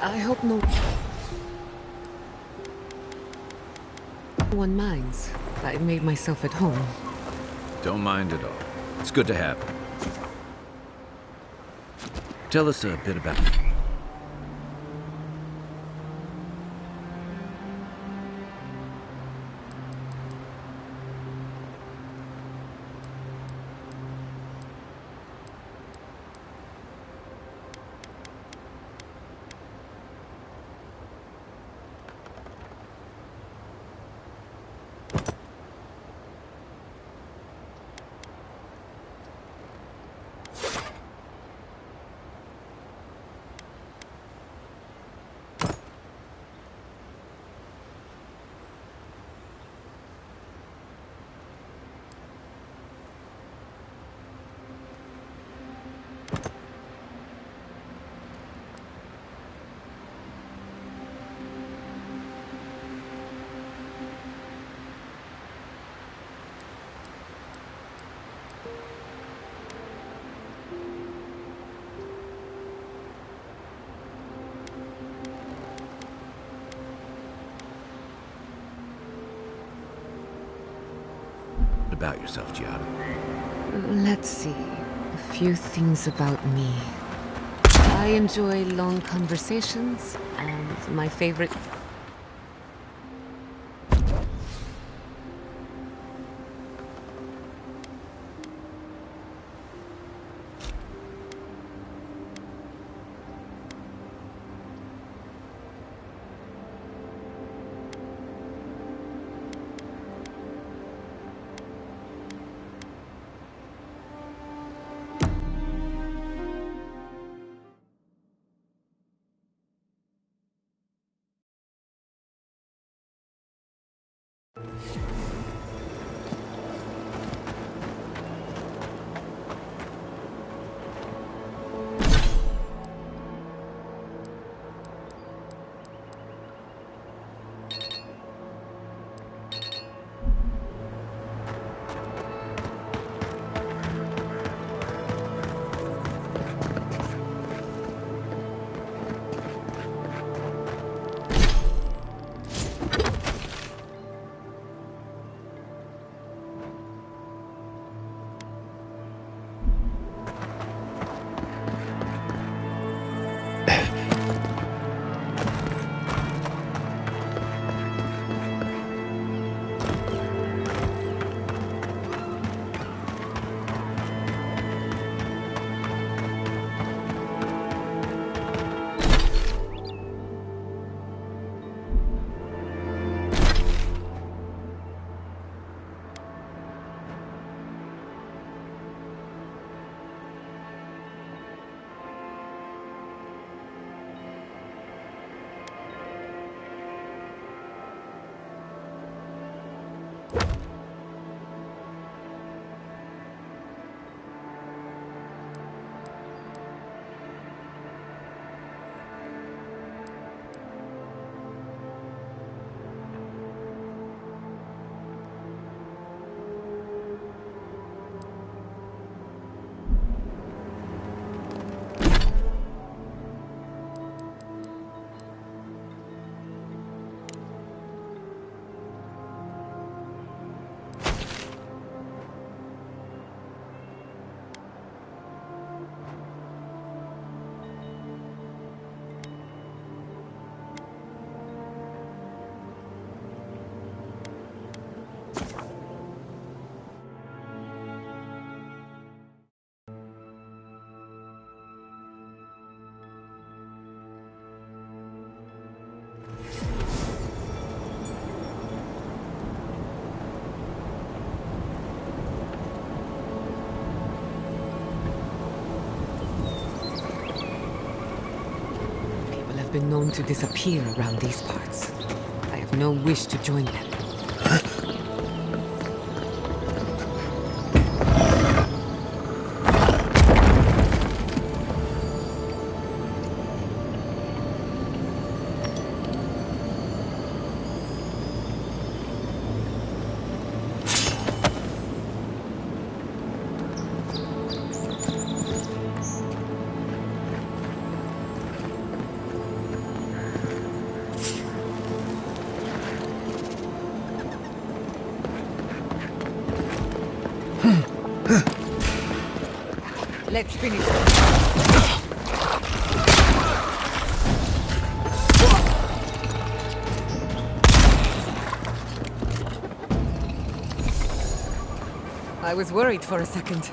I hope no one minds. I made myself at home. Don't mind at all. It's good to have him. Tell us a bit about... about yourself, Giada. Let's see. A few things about me. I enjoy long conversations, and my favorite... been known to disappear around these parts. I have no wish to join them. Let's finish. I was worried for a second.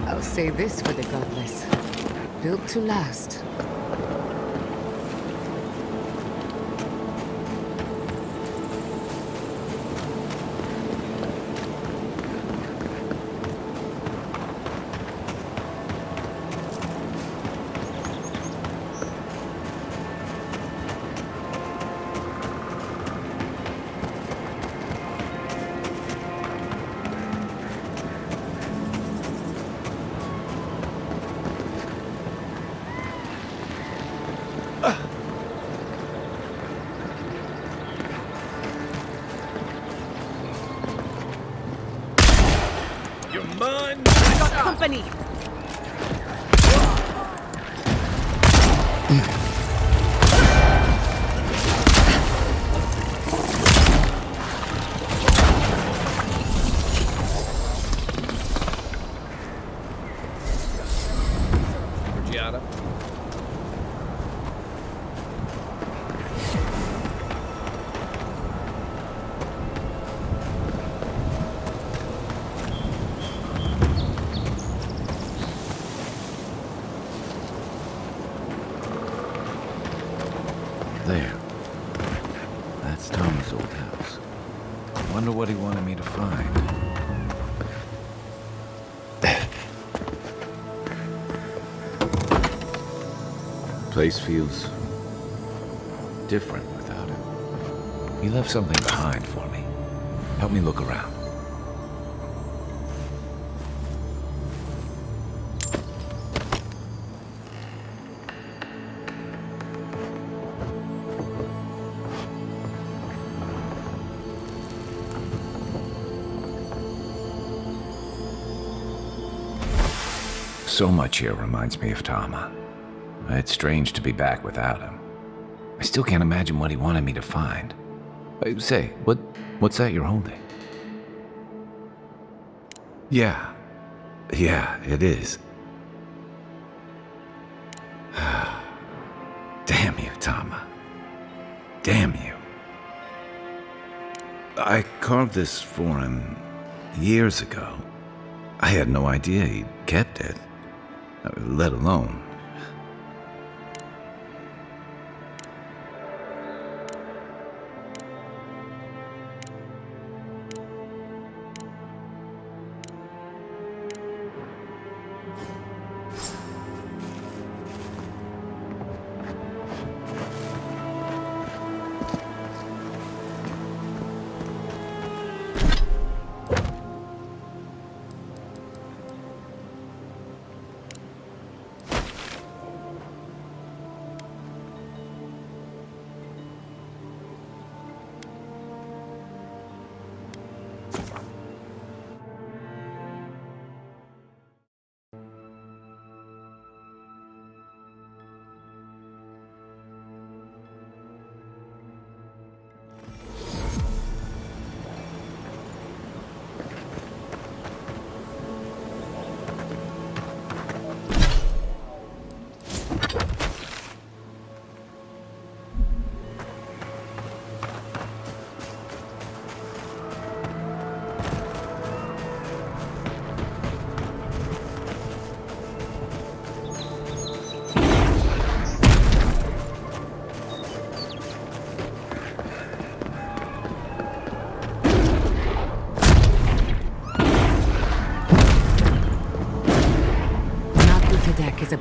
I'll say this for the godless. Built to last. You're mine! I got company! Giada. There. That's Tommy's old house. Wonder what he wanted me to find. Place feels different without him. He left something behind for me. Help me look around. So much here reminds me of Tama. It's strange to be back without him. I still can't imagine what he wanted me to find. Say, what's that you're holding? Yeah, it is. Damn you, Tama. Damn you. I carved this for him years ago. I had no idea he kept it, let alone.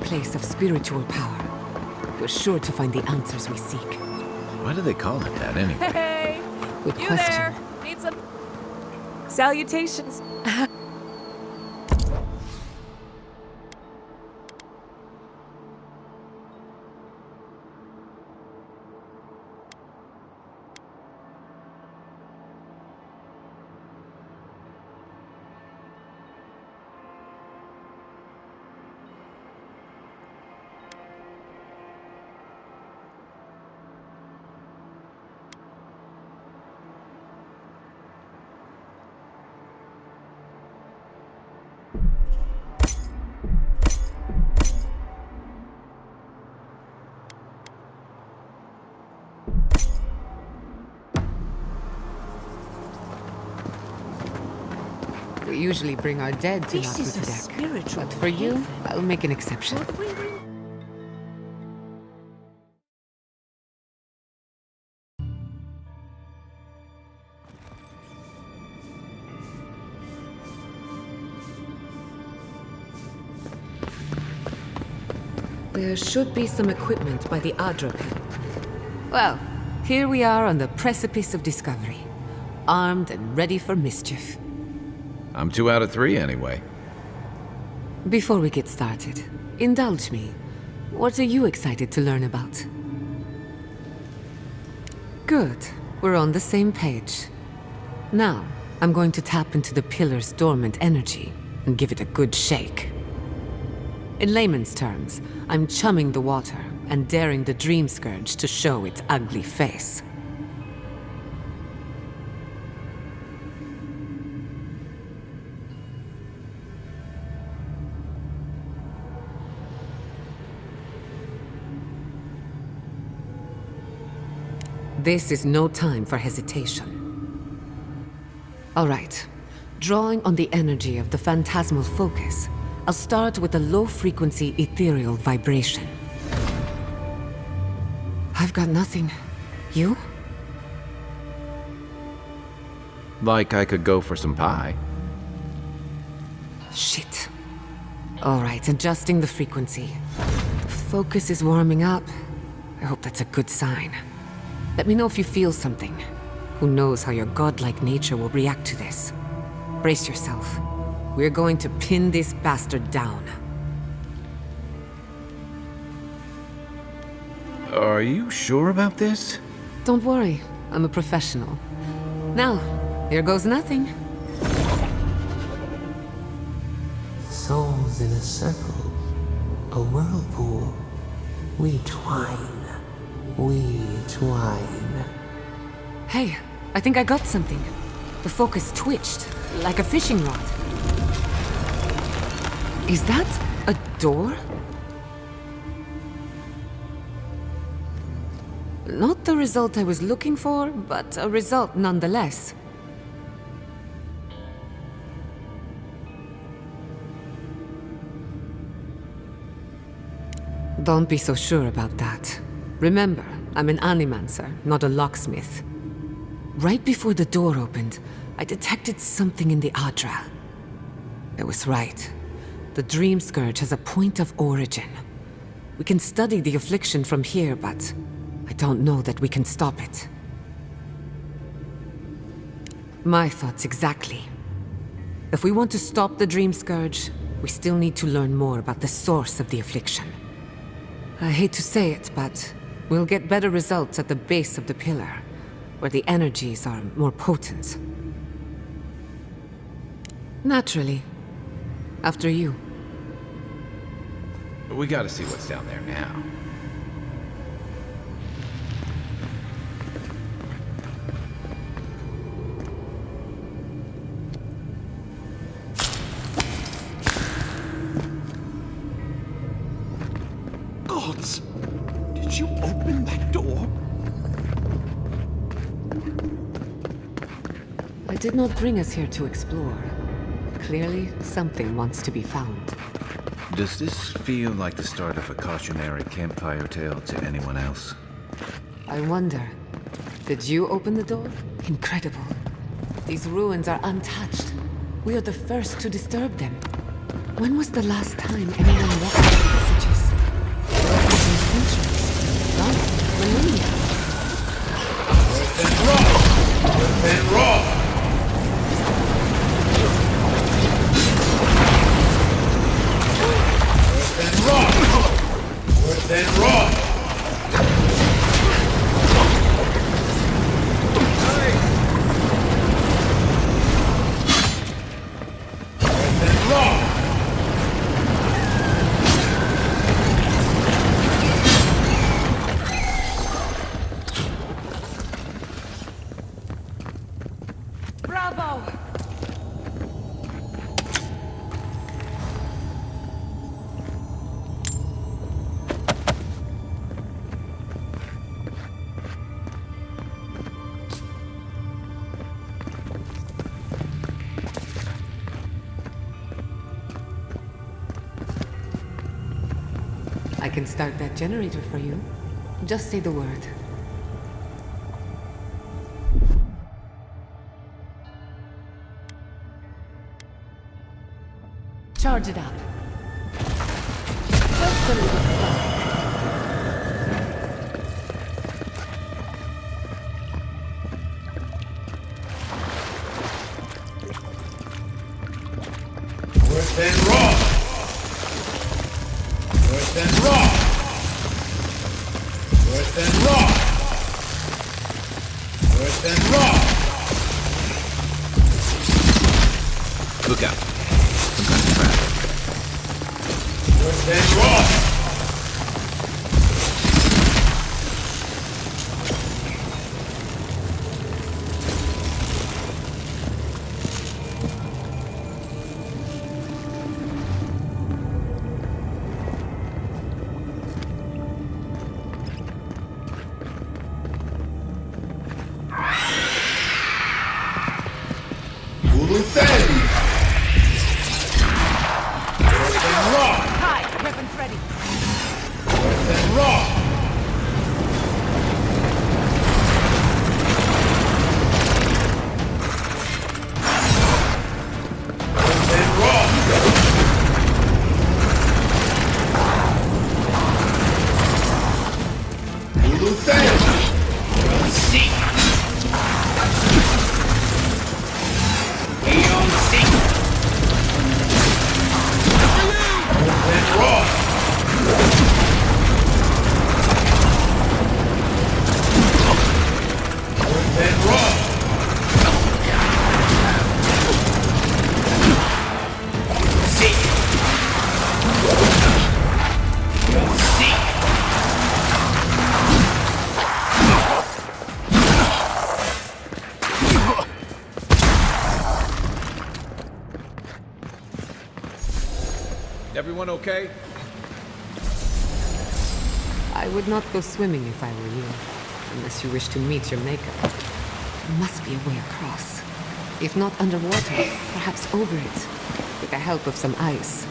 place of spiritual power. We're sure to find the answers we seek. Why do they call it that anyway? Hey, Good you question. there? Need some salutations? We usually bring our dead to This is a Nakutadak. spiritual But for you, haven. I'll make an exception. There should be some equipment by the Adra pit. Well, here we are on the precipice of discovery. Armed and ready for mischief. I'm 2 out of 3 anyway. Before we get started, indulge me. What are you excited to learn about? Good. We're on the same page. Now, I'm going to tap into the pillar's dormant energy and give it a good shake. In layman's terms, I'm chumming the water and daring the Dream Scourge to show its ugly face. This is no time for hesitation. All right. Drawing on the energy of the phantasmal focus, I'll start with a low-frequency ethereal vibration. I've got nothing. You? Like I could go for some pie. Shit. All right, adjusting the frequency. The focus is warming up. I hope that's a good sign. Let me know if you feel something. Who knows how your godlike nature will react to this. Brace yourself. We're going to pin this bastard down. Are you sure about this? Don't worry, I'm a professional. Now, here goes nothing. Souls in a circle, a whirlpool. We twine, we twine. Hey, I think I got something. The focus twitched, like a fishing rod. Is that a door? Not the result I was looking for, but a result nonetheless. Don't be so sure about that. Remember, I'm an animancer, not a locksmith. Right before the door opened, I detected something in the Adra. I was right. The Dream Scourge has a point of origin. We can study the affliction from here, but I don't know that we can stop it. My thoughts exactly. If we want to stop the Dream Scourge, we still need to learn more about the source of the affliction. I hate to say it, but we'll get better results at the base of the pillar, where the energies are more potent. Naturally. After you. We gotta see what's down there now. Gods! Did you open that door? I did not bring us here to explore. Clearly, something wants to be found. Does this feel like the start of a cautionary campfire tale to anyone else? I wonder, did you open the door? Incredible. These ruins are untouched. We are the first to disturb them. When was the last time anyone walked these passages? centuries. No, millennia. Bravo! I can start that generator for you. Just say the word. Charge it up. Just a little slow. Worse than raw! Worse than raw! Worse than raw! Worse than raw! Look out. Some kind of trap. Worse than raw! Hi, weapons ready. Everyone okay? I would not go swimming if I were you. Unless you wish to meet your maker. There must be a way across. If not underwater, perhaps over it. With the help of some ice.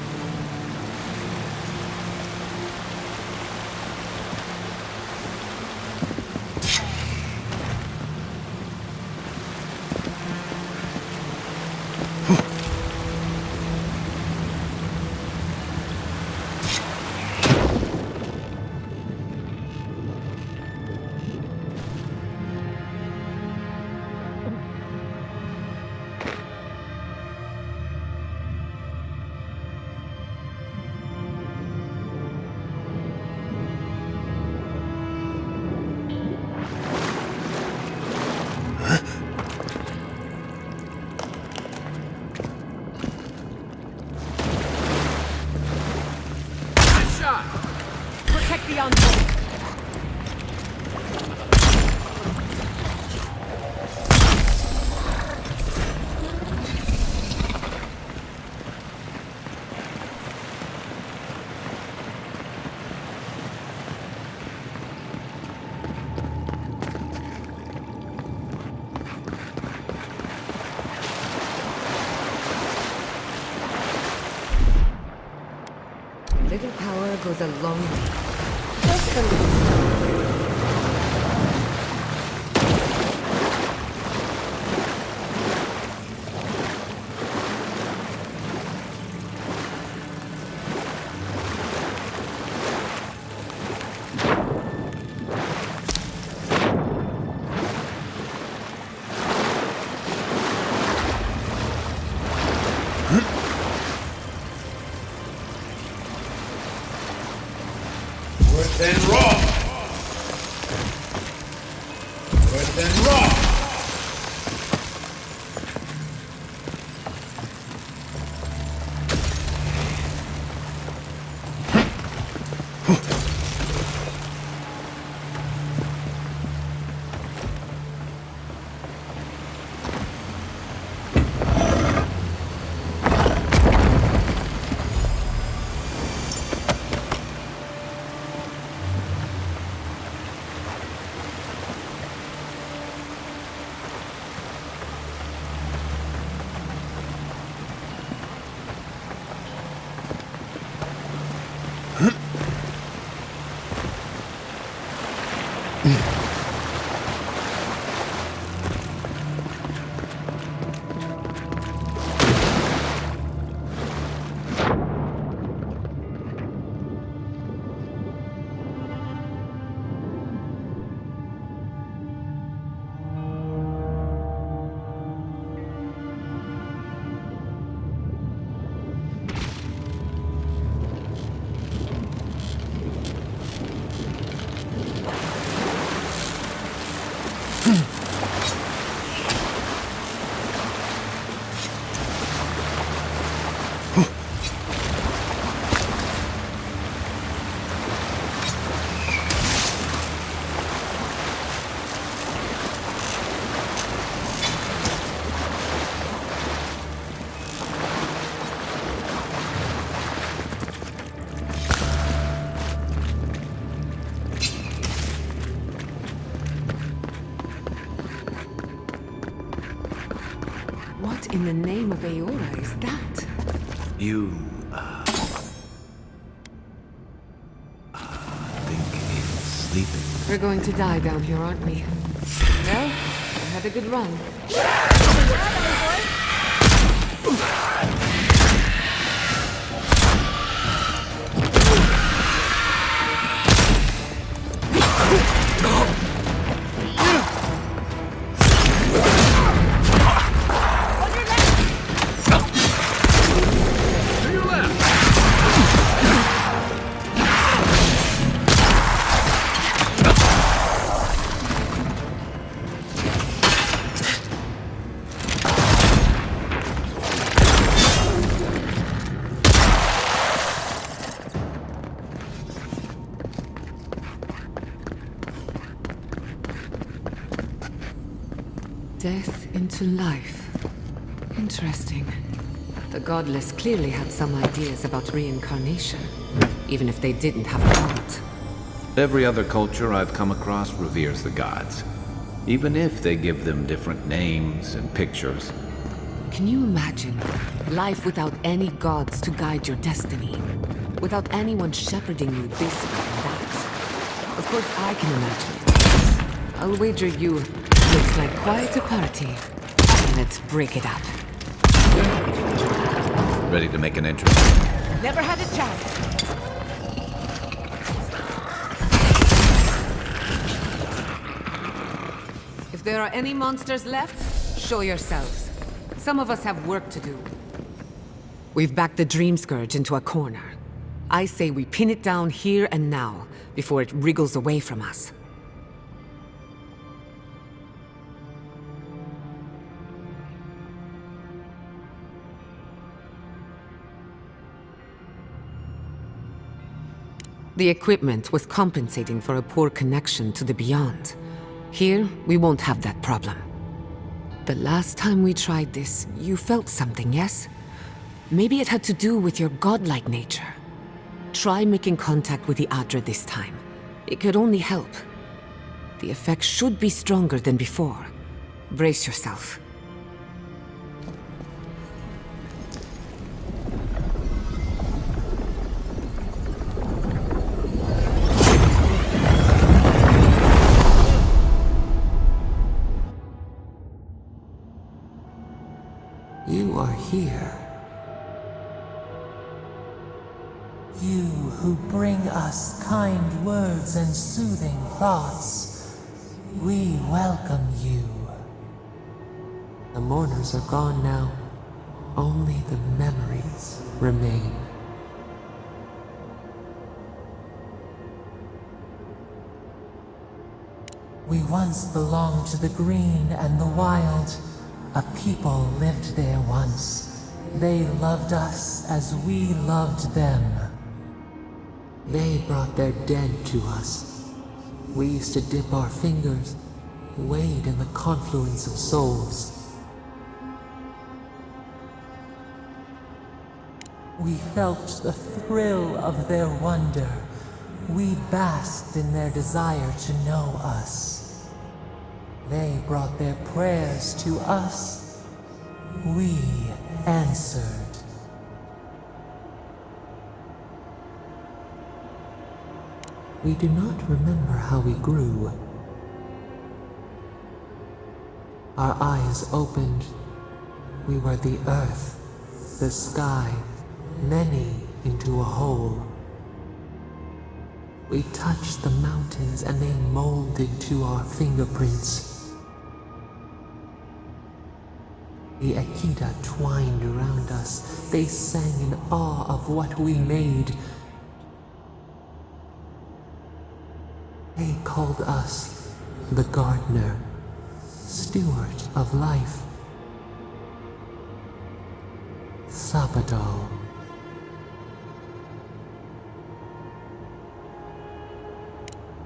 Protect the envoy. Little power goes a long way. Just a little. then raw. Good, then raw. What in the name of Aora is that? You, think it's sleeping. We're going to die down here, aren't we? Well, we had a good run. Death into life. Interesting. The Godless clearly had some ideas about reincarnation, even if they didn't have a point. Every other culture I've come across reveres the gods, even if they give them different names and pictures. Can you imagine life without any gods to guide your destiny? Without anyone shepherding you this way and that? Of course I can imagine it. I'll wager you looks like quite a party. Let's break it up. Ready to make an entrance? Never had a chance. If there are any monsters left, show yourselves. Some of us have work to do. We've backed the Dream Scourge into a corner. I say we pin it down here and now, before it wriggles away from us. The equipment was compensating for a poor connection to the Beyond. Here, we won't have that problem. The last time we tried this, you felt something, yes? Maybe it had to do with your godlike nature. Try making contact with the Adra this time. It could only help. The effect should be stronger than before. Brace yourself. You are here. You who bring us kind words and soothing thoughts. We welcome you. The mourners are gone now. Only the memories remain. We once belonged to the green and the wild. A people lived there once. They loved us as we loved them. They brought their dead to us. We used to dip our fingers, wade in the confluence of souls. We felt the thrill of their wonder. We basked in their desire to know us. They brought their prayers to us. We answered. We do not remember how we grew. Our eyes opened. We were the earth, the sky, many into a whole. We touched the mountains and they molded to our fingerprints. The Akita twined around us. They sang in awe of what we made. They called us the gardener, steward of life. Sabado.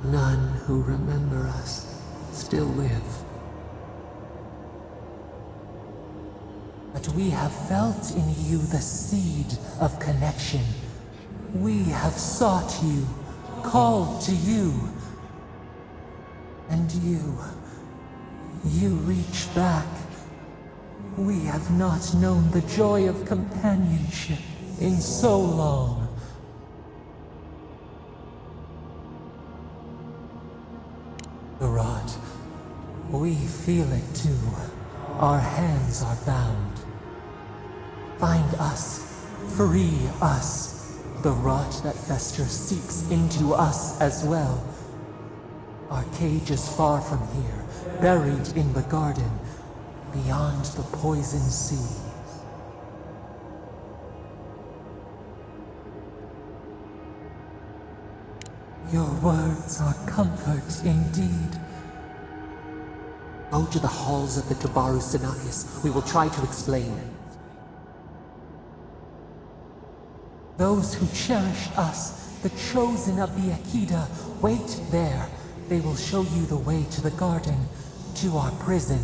None who remember us still live. But we have felt in you the seed of connection. We have sought you, called to you. And you reach back. We have not known the joy of companionship in so long. The rot, we feel it too. Our hands are bound. Find us, free us. The rot that festers seeps into us as well. Our cage is far from here, buried in the garden, beyond the poison sea. Your words are comfort indeed. Go to the halls of the Tabaru Sinakis. We will try to explain. Those who cherish us, the chosen of the Akita, wait there. They will show you the way to the garden, to our prison.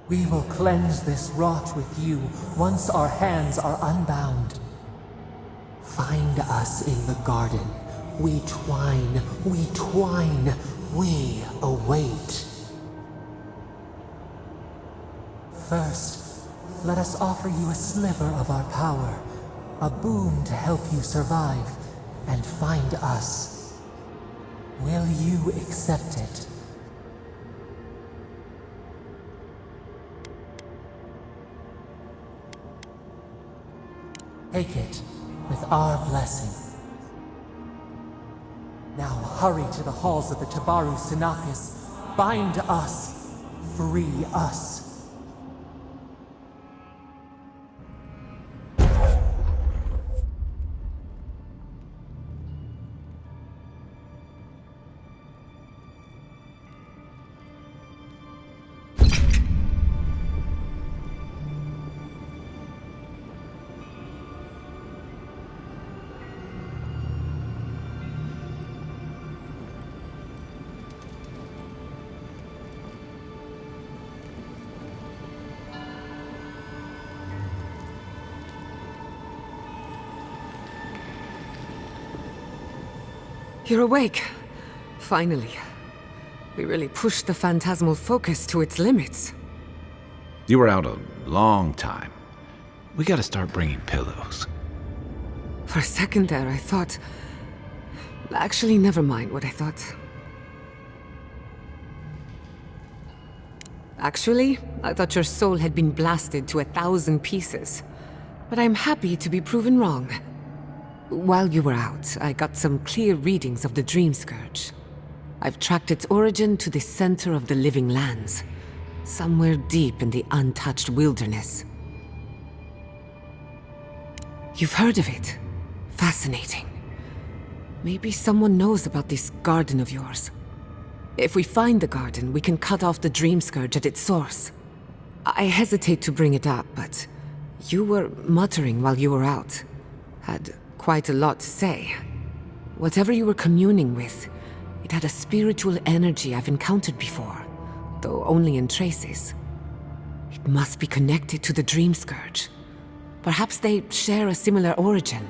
We will cleanse this rot with you once our hands are unbound. Find us in the garden. We twine, we await. First, let us offer you a sliver of our power, a boon to help you survive and find us. Will you accept it? Take it with our blessing. Now hurry to the halls of the Tabaru Sinakis. Bind us. Free us. You're awake. Finally. We really pushed the phantasmal focus to its limits. You were out a long time. We gotta start bringing pillows. For a second there, I thought... Actually, never mind what I thought. Actually, I thought your soul had been blasted to 1,000 pieces. But I'm happy to be proven wrong. While you were out, I got some clear readings of the Dream Scourge. I've tracked its origin to the center of the living lands, somewhere deep in the untouched wilderness. You've heard of it. Fascinating. Maybe someone knows about this garden of yours. If we find the garden, we can cut off the Dream Scourge at its source. I hesitate to bring it up, but you were muttering while you were out. Had quite a lot to say. Whatever you were communing with, it had a spiritual energy I've encountered before, though only in traces. It must be connected to the Dream Scourge. Perhaps they share a similar origin.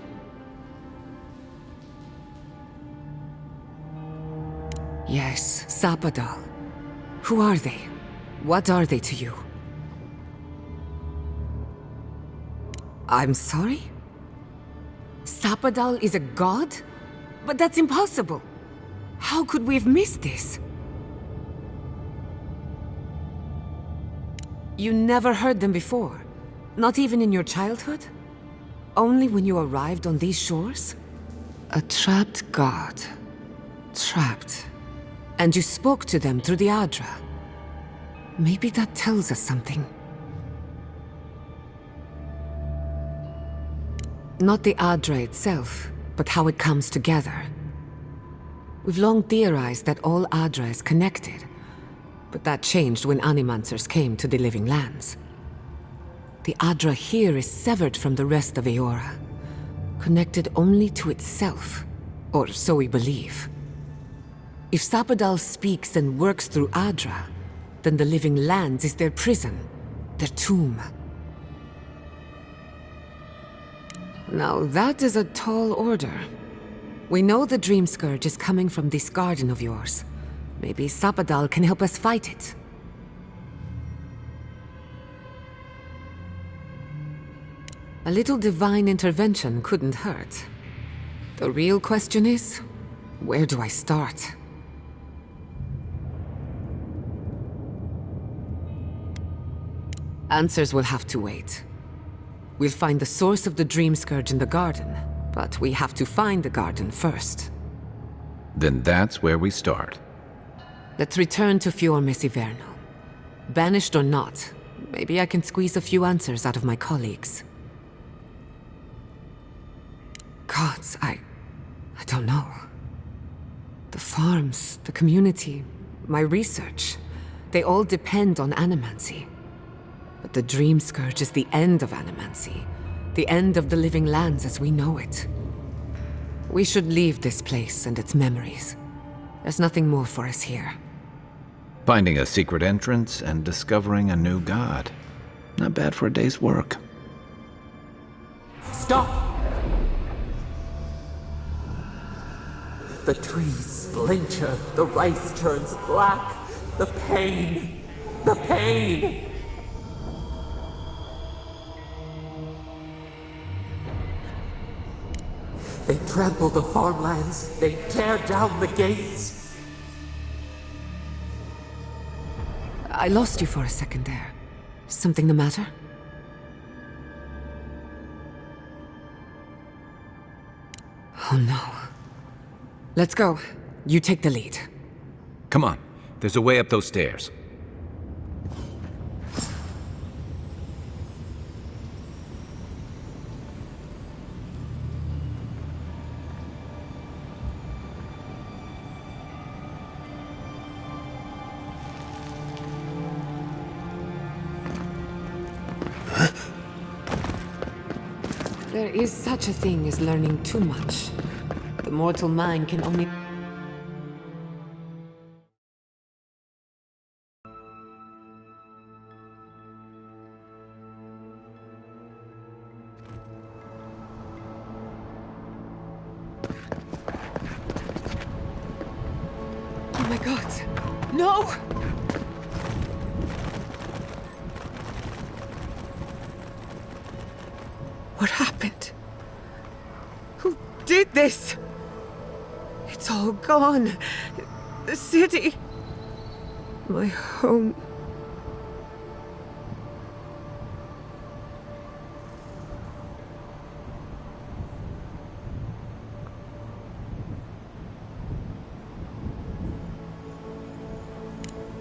Yes, Sapadal. Who are they? What are they to you? I'm sorry? Sapadal is a god? But that's impossible. How could we have missed this? You never heard them before? Not even in your childhood? Only when you arrived on these shores? A trapped god. Trapped. And you spoke to them through the Adra. Maybe that tells us something. Not the Adra itself, but how it comes together. We've long theorized that all Adra is connected, but that changed when Animancers came to the Living Lands. The Adra here is severed from the rest of Eora, connected only to itself, or so we believe. If Sapadal speaks and works through Adra, then the Living Lands is their prison, their tomb. Now that is a tall order. We know the Dream Scourge is coming from this garden of yours. Maybe Sapadal can help us fight it. A little divine intervention couldn't hurt. The real question is, where do I start? Answers will have to wait. We'll find the source of the Dream Scourge in the garden, but we have to find the garden first. Then that's where we start. Let's return to Fiormes Iverno. Banished or not, maybe I can squeeze a few answers out of my colleagues. Gods, I don't know. The farms, the community, my research, they all depend on animancy. But the Dream Scourge is the end of animancy, the end of the Living Lands as we know it. We should leave this place and its memories. There's nothing more for us here. Finding a secret entrance and discovering a new god. Not bad for a day's work. Stop! The trees splinter, the rice turns black. The pain! The pain! They trample the farmlands, they tear down the gates. I lost you for a second there. Something the matter? Oh no. Let's go. You take the lead. Come on, there's a way up those stairs. There is such a thing as learning too much. The mortal mind can only... Oh my god! No! What happened? Who did this? It's all gone. The city. My home.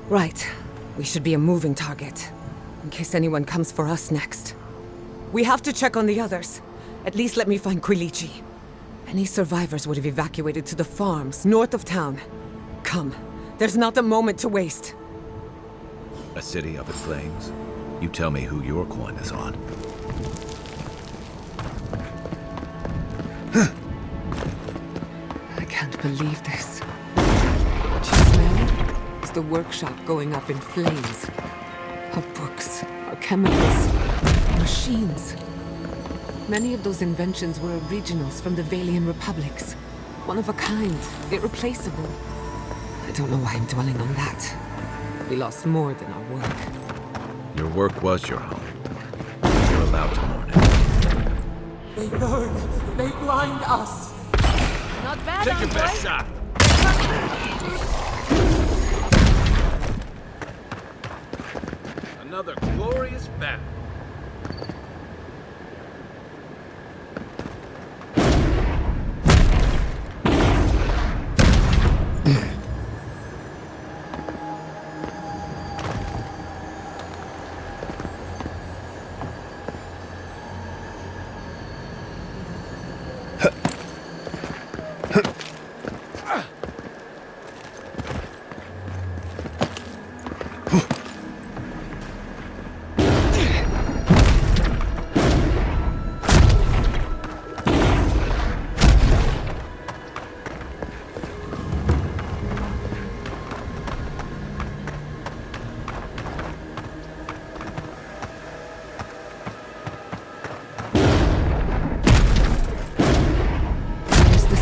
Right. We should be a moving target, in case anyone comes for us next. We have to check on the others. At least let me find Quilici. Any survivors would have evacuated to the farms north of town. Come, there's not a moment to waste. A city up in flames? You tell me who your coin is on. I can't believe this. What you smell is the workshop going up in flames. Our books, our chemicals, our machines. Many of those inventions were originals from the Valian republics. One of a kind, irreplaceable. I don't know why I'm dwelling on that. We lost more than our work. Your work was your home. You're allowed to mourn it. They burn. They blind us. Not bad, Take your Envoy. best shot. Another glorious battle.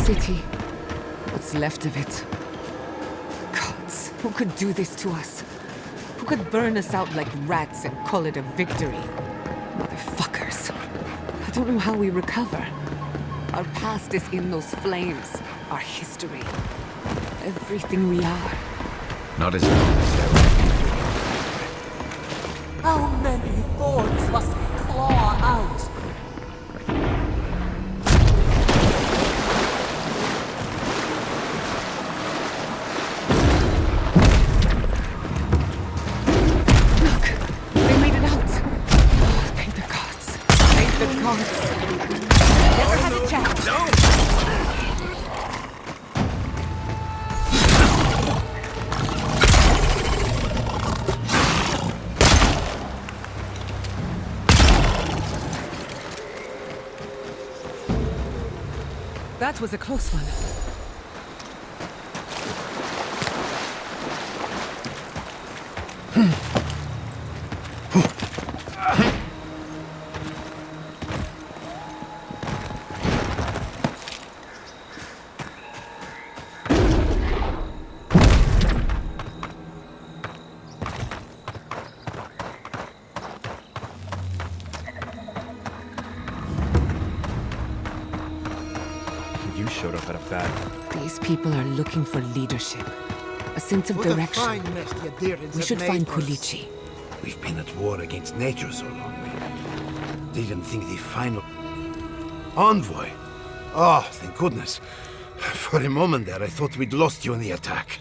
City. What's left of it. Gods, who could do this to us? Who could burn us out like rats and call it a victory? Motherfuckers. I don't know how we recover. Our past is in those flames. Our history. Everything we are. Not as long as there are. How many thorns must we claw out? Never had a chance. That was a close one. You showed up at a bad. These people are looking for leadership. A sense of direction. We should find Kulichi. We've been at war against nature so long. We didn't think the final envoy. Oh, thank goodness. For a moment there, I thought we'd lost you in the attack.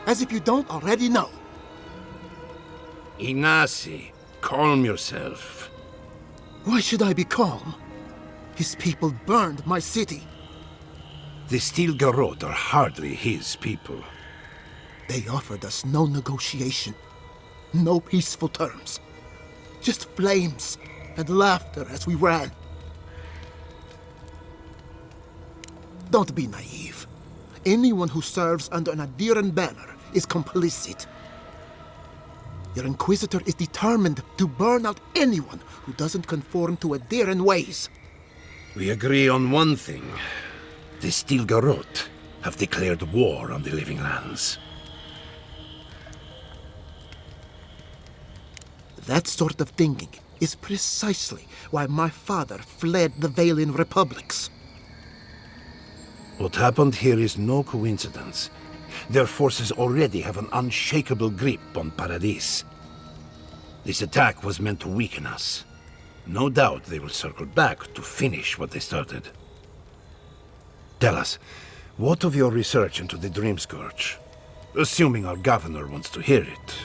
As if you don't already know. Ignacy, calm yourself. Why should I be calm? His people burned my city. The Steel Garrote are hardly his people. They offered us no negotiation, no peaceful terms. Just flames and laughter as we ran. Don't be naive. Anyone who serves under an Adiran banner is complicit. Your Inquisitor is determined to burn out anyone who doesn't conform to Adiran ways. We agree on one thing. The Steel Garrote have declared war on the Living Lands. That sort of thinking is precisely why my father fled the Valian republics. What happened here is no coincidence. Their forces already have an unshakable grip on Paradis. This attack was meant to weaken us. No doubt they will circle back to finish what they started. Tell us, what of your research into the Dream Scourge? Assuming our governor wants to hear it.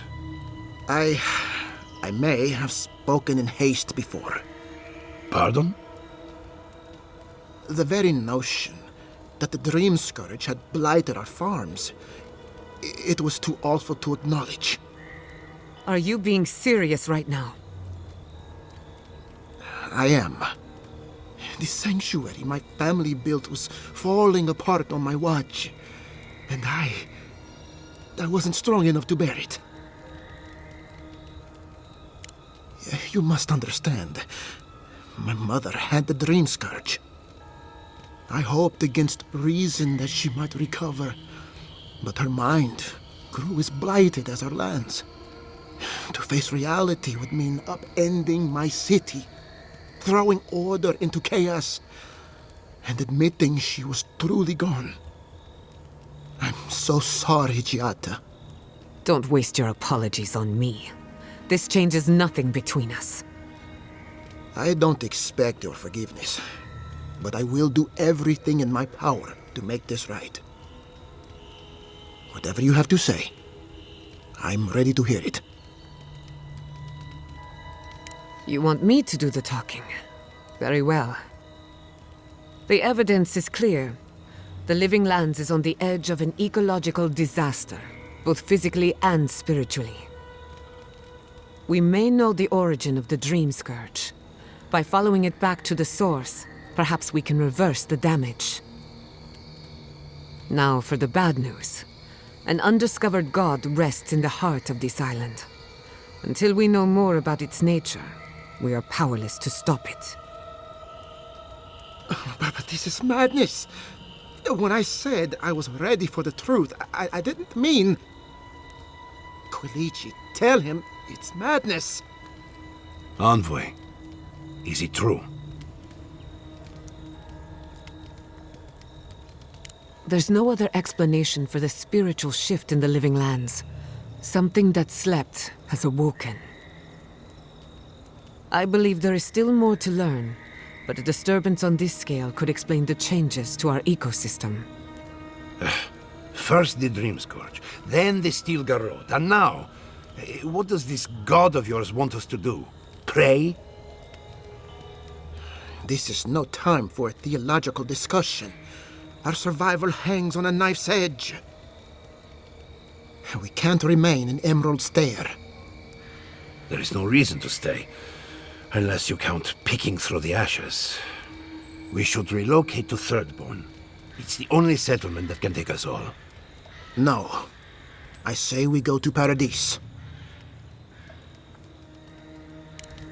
I may have spoken in haste before. Pardon? The very notion that the Dream Scourge had blighted our farms, it was too awful to acknowledge. Are you being serious right now? I am. The sanctuary my family built was falling apart on my watch, and I wasn't strong enough to bear it. You must understand. My mother had the Dream Scourge. I hoped against reason that she might recover, but her mind grew as blighted as her lands. To face reality would mean upending my city, throwing order into chaos, and admitting she was truly gone. I'm so sorry, Giata. Don't waste your apologies on me. This changes nothing between us. I don't expect your forgiveness, but I will do everything in my power to make this right. Whatever you have to say, I'm ready to hear it. You want me to do the talking? Very well. The evidence is clear. The Living Lands is on the edge of an ecological disaster, both physically and spiritually. We may know the origin of the Dream Scourge. By following it back to the source, perhaps we can reverse the damage. Now for the bad news. An undiscovered god rests in the heart of this island. Until we know more about its nature, we are powerless to stop it. But this is madness. When I said I was ready for the truth, I didn't mean... Quilici, tell him it's madness. Envoy, is it true? There's no other explanation for the spiritual shift in the Living Lands. Something that slept has awoken. I believe there is still more to learn, but a disturbance on this scale could explain the changes to our ecosystem. First the Dream Scourge, then the Steel Garrote, and now... what does this god of yours want us to do? Pray? This is no time for a theological discussion. Our survival hangs on a knife's edge. We can't remain in Emerald Stair. There is no reason to stay, unless you count picking through the ashes. We should relocate to Thirdborn. It's the only settlement that can take us all. No. I say we go to Paradise.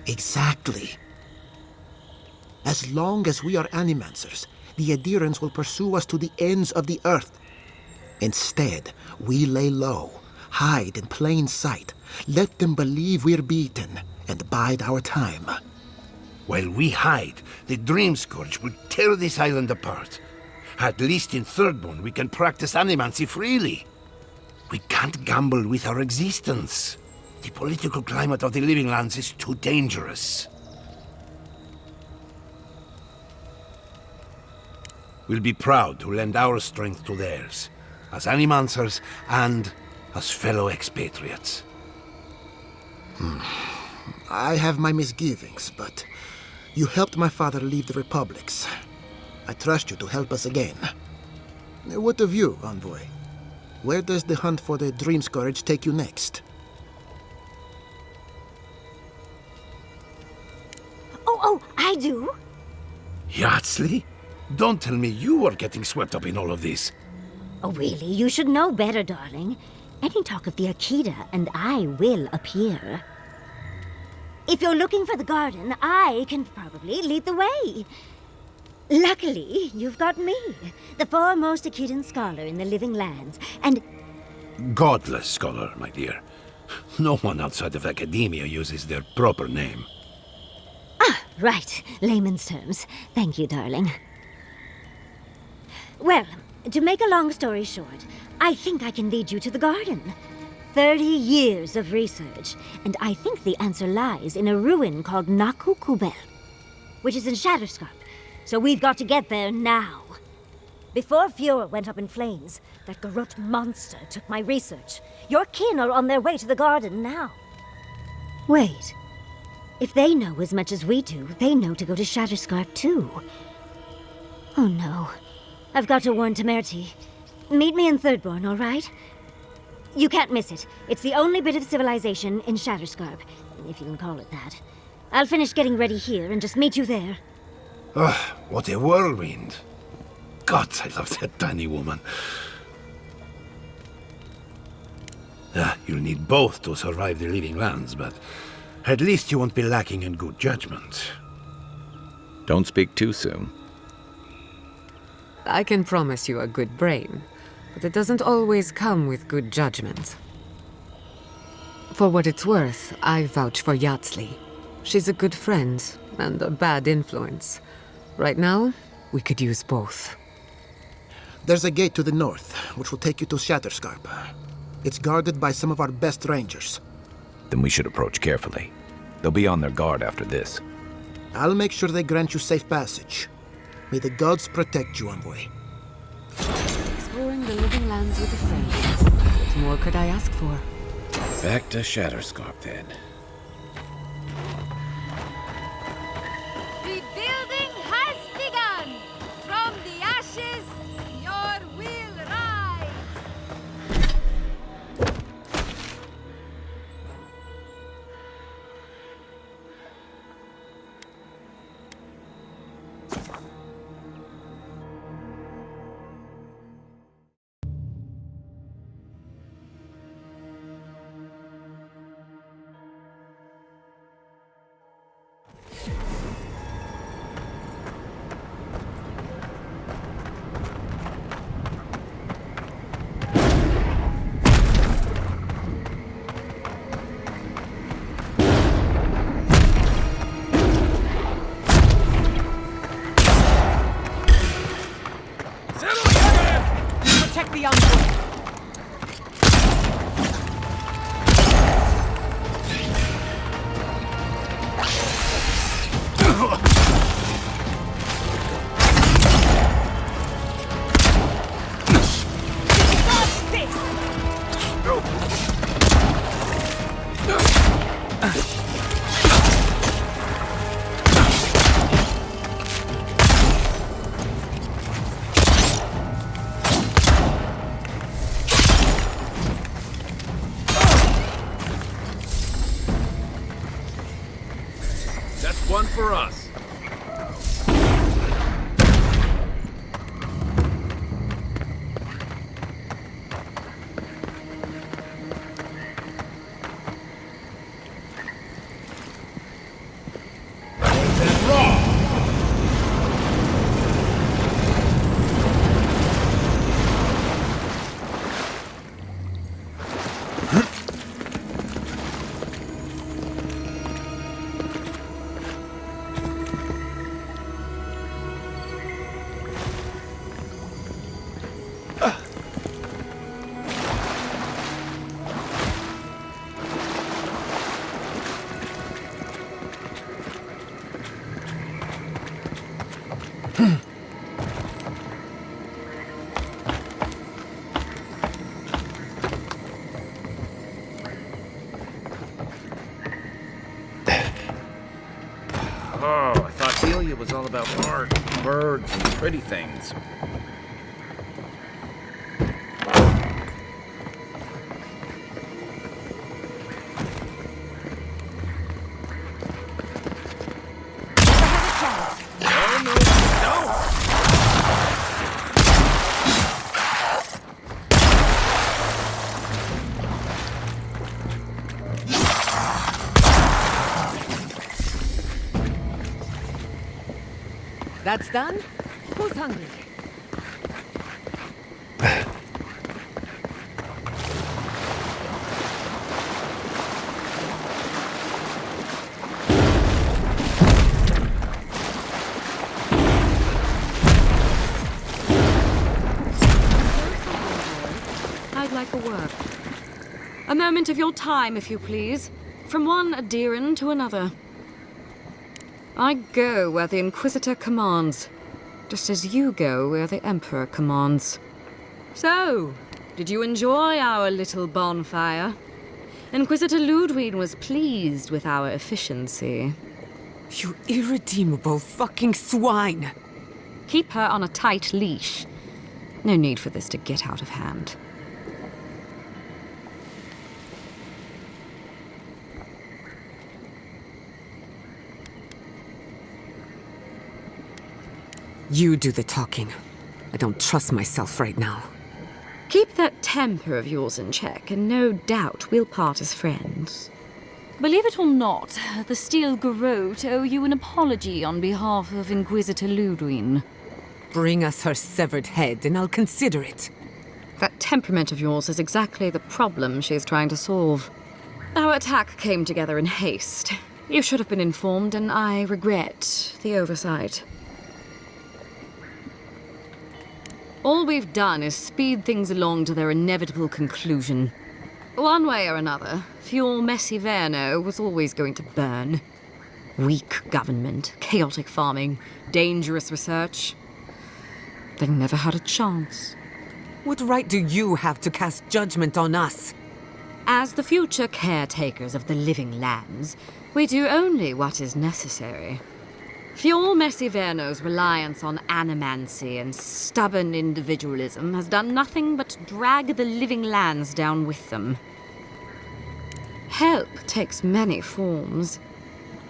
Exactly. As long as we are Animancers, the adherents will pursue us to the ends of the earth. Instead, we lay low, hide in plain sight, let them believe we're beaten, and bide our time. While we hide, the Dream Scourge will tear this island apart. At least in Thirdborn, we can practice animancy freely. We can't gamble with our existence. The political climate of the Living Lands is too dangerous. We'll be proud to lend our strength to theirs, as Animancers and as fellow expatriates. I have my misgivings, but you helped my father leave the Republics. I trust you to help us again. What of you, Envoy? Where does the hunt for the Dream Scourge take you next? Oh, I do. Yardsley? Don't tell me you are getting swept up in all of this. Oh, really? You should know better, darling. Any talk of the Akita, and I will appear. If you're looking for the garden, I can probably lead the way. Luckily, you've got me, the foremost Akitan scholar in the Living Lands, and... Godless scholar, my dear. No one outside of academia uses their proper name. Right, layman's terms. Thank you, darling. Well, to make a long story short, I think I can lead you to the garden. 30 years of research, and I think the answer lies in a ruin called Naku Kubel, which is in Shatterscarp. So we've got to get there now. Before Fura went up in flames, that Garrote monster took my research. Your kin are on their way to the garden now. Wait. If they know as much as we do, they know to go to Shatterscarp too. Oh no. I've got to warn Temerity. Meet me in Thirdborn, all right? You can't miss it. It's the only bit of civilization in Shatterscarp, if you can call it that. I'll finish getting ready here and just meet you there. Ah, what a whirlwind. God, I love that tiny woman. You'll need both to survive the Living Lands, but at least you won't be lacking in good judgment. Don't speak too soon. I can promise you a good brain, but it doesn't always come with good judgment. For what it's worth, I vouch for Yatsley. She's a good friend and a bad influence. Right now, we could use both. There's a gate to the north, which will take you to Shatterscarp. It's guarded by some of our best rangers. Then we should approach carefully. They'll be on their guard after this. I'll make sure they grant you safe passage. May the gods protect you, envoy. Exploring the Living Lands with a friend. What more could I ask for? Back to Shatterscarp, then. Rebuilding has begun! From the ashes, your will rise! Protect the envoy! That's one for us. Oh, I thought Delia was all about art, birds, and pretty things. That's done? Who's hungry? I'd like a word. A moment of your time, if you please. From one Adiran to another. I go where the Inquisitor commands, just as you go where the Emperor commands. So, did you enjoy our little bonfire? Inquisitor Ludwig was pleased with our efficiency. You irredeemable fucking swine! Keep her on a tight leash. No need for this to get out of hand. You do the talking. I don't trust myself right now. Keep that temper of yours in check, and no doubt we'll part as friends. Believe it or not, the Steel Garrote owe you an apology on behalf of Inquisitor Ludwig. Bring us her severed head, and I'll consider it. That temperament of yours is exactly the problem she's trying to solve. Our attack came together in haste. You should have been informed, and I regret the oversight. All we've done is speed things along to their inevitable conclusion. One way or another, Fuel Messiverno was always going to burn. Weak government, chaotic farming, dangerous research. They never had a chance. What right do you have to cast judgment on us? As the future caretakers of the living lands, we do only what is necessary. Fuel Messiverno's reliance on animancy and stubborn individualism has done nothing but drag the living lands down with them. Help takes many forms.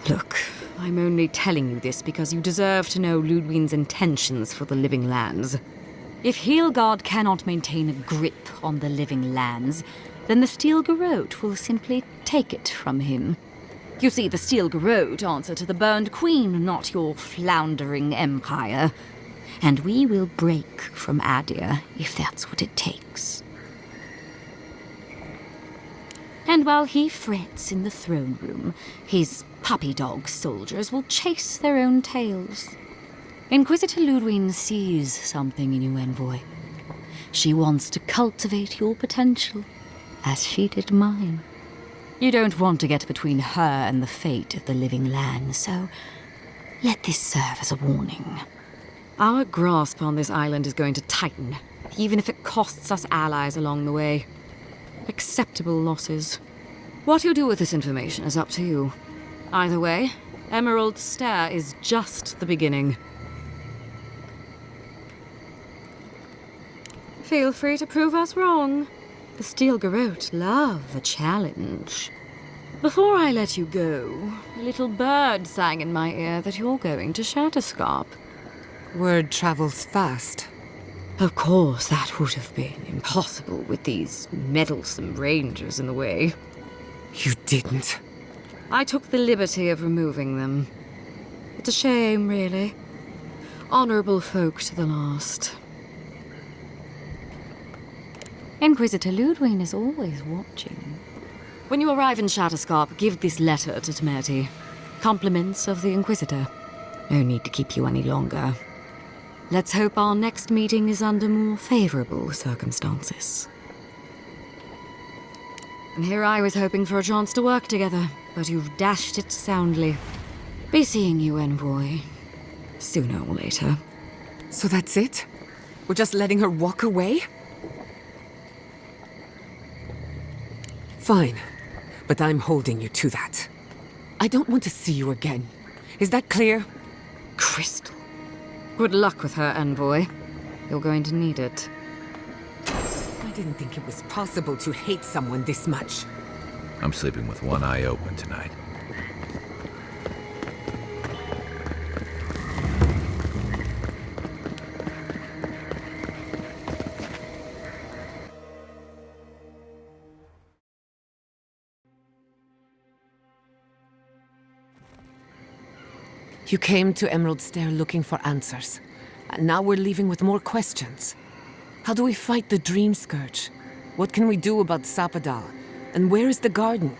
Look, I'm only telling you this because you deserve to know Ludwig's intentions for the living lands. If Heelgard cannot maintain a grip on the living lands, then the Steel Garrote will simply take it from him. You see, the Steel Garrote answer to the Burned Queen, not your floundering empire. And we will break from Adir if that's what it takes. And while he frets in the throne room, his puppy dog soldiers will chase their own tails. Inquisitor Ludwig sees something in you, Envoy. She wants to cultivate your potential, as she did mine. You don't want to get between her and the fate of the living land, so let this serve as a warning. Our grasp on this island is going to tighten, even if it costs us allies along the way. Acceptable losses. What you do with this information is up to you. Either way, Emerald Stair is just the beginning. Feel free to prove us wrong. The Steel Garrote love a challenge. Before I let you go, a little bird sang in my ear that you're going to Shatterscarp. Word travels fast. Of course, that would have been impossible with these meddlesome rangers in the way. You didn't. I took the liberty of removing them. It's a shame, really. Honorable folk to the last. Inquisitor Ludwig is always watching. When you arrive in Shatterscarp, give this letter to Temerity. Compliments of the Inquisitor. No need to keep you any longer. Let's hope our next meeting is under more favorable circumstances. And here I was hoping for a chance to work together, but you've dashed it soundly. Be seeing you, Envoy. Sooner or later. So that's it? We're just letting her walk away? Fine, but I'm holding you to that. I don't want to see you again. Is that clear? Crystal. Good luck with her, Envoy. You're going to need it. I didn't think it was possible to hate someone this much. I'm sleeping with one eye open tonight. You came to Emerald Stair looking for answers, and now we're leaving with more questions. How do we fight the Dream Scourge? What can we do about Sapadal? And where is the garden?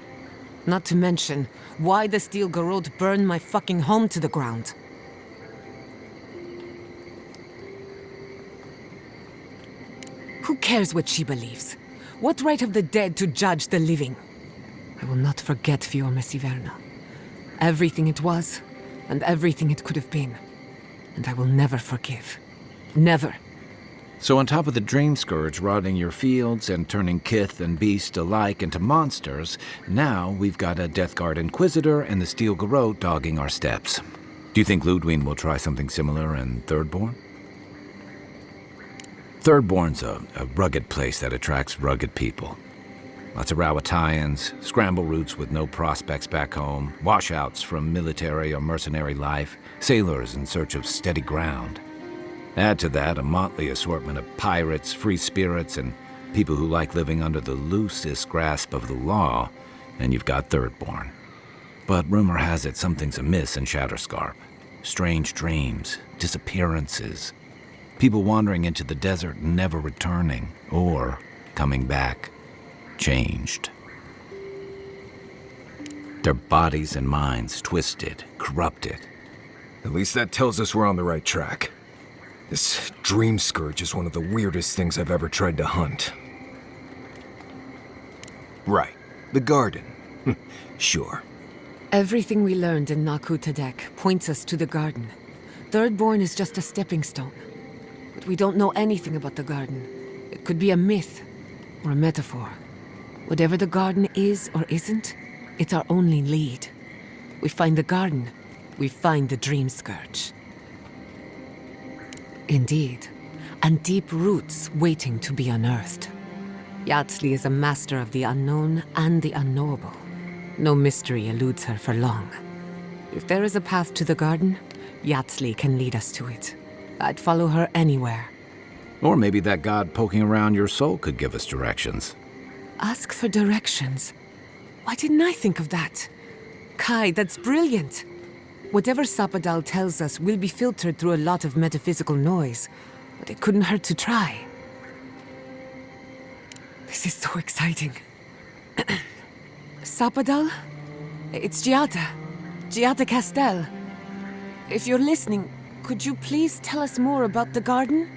Not to mention, why the Steel Garrote burned my fucking home to the ground. Who cares what she believes? What right have the dead to judge the living? I will not forget Fior Messiverna. Everything it was, and everything it could have been. And I will never forgive. Never. So on top of the Dream Scourge rotting your fields and turning kith and beast alike into monsters, now we've got a Death Guard Inquisitor and the Steel Garrote dogging our steps. Do you think Ludwig will try something similar in Thirdborn? Thirdborn's a rugged place that attracts rugged people. Lots of Rawatayans, scramble routes with no prospects back home, washouts from military or mercenary life, sailors in search of steady ground. Add to that a motley assortment of pirates, free spirits, and people who like living under the loosest grasp of the law, and you've got Thirdborn. But rumor has it something's amiss in Shatterscarp. Strange dreams, disappearances, people wandering into the desert and never returning, or coming back, changed. Their bodies and minds twisted, corrupted. At least that tells us we're on the right track. This dream scourge is one of the weirdest things I've ever tried to hunt. Right. The garden. Sure. Everything we learned in Naku Tadek points us to the garden. Thirdborn is just a stepping stone. But we don't know anything about the garden. It could be a myth or a metaphor. Whatever the garden is or isn't, it's our only lead. We find the garden, we find the dream scourge. Indeed, and deep roots waiting to be unearthed. Yatsley is a master of the unknown and the unknowable. No mystery eludes her for long. If there is a path to the garden, Yatsley can lead us to it. I'd follow her anywhere. Or maybe that god poking around your soul could give us directions. Ask for directions. Why didn't I think of that? Kai, that's brilliant. Whatever Sapadal tells us will be filtered through a lot of metaphysical noise, but it couldn't hurt to try. This is so exciting. Sapadal? It's Giada. Giada Castel. If you're listening, could you please tell us more about the garden?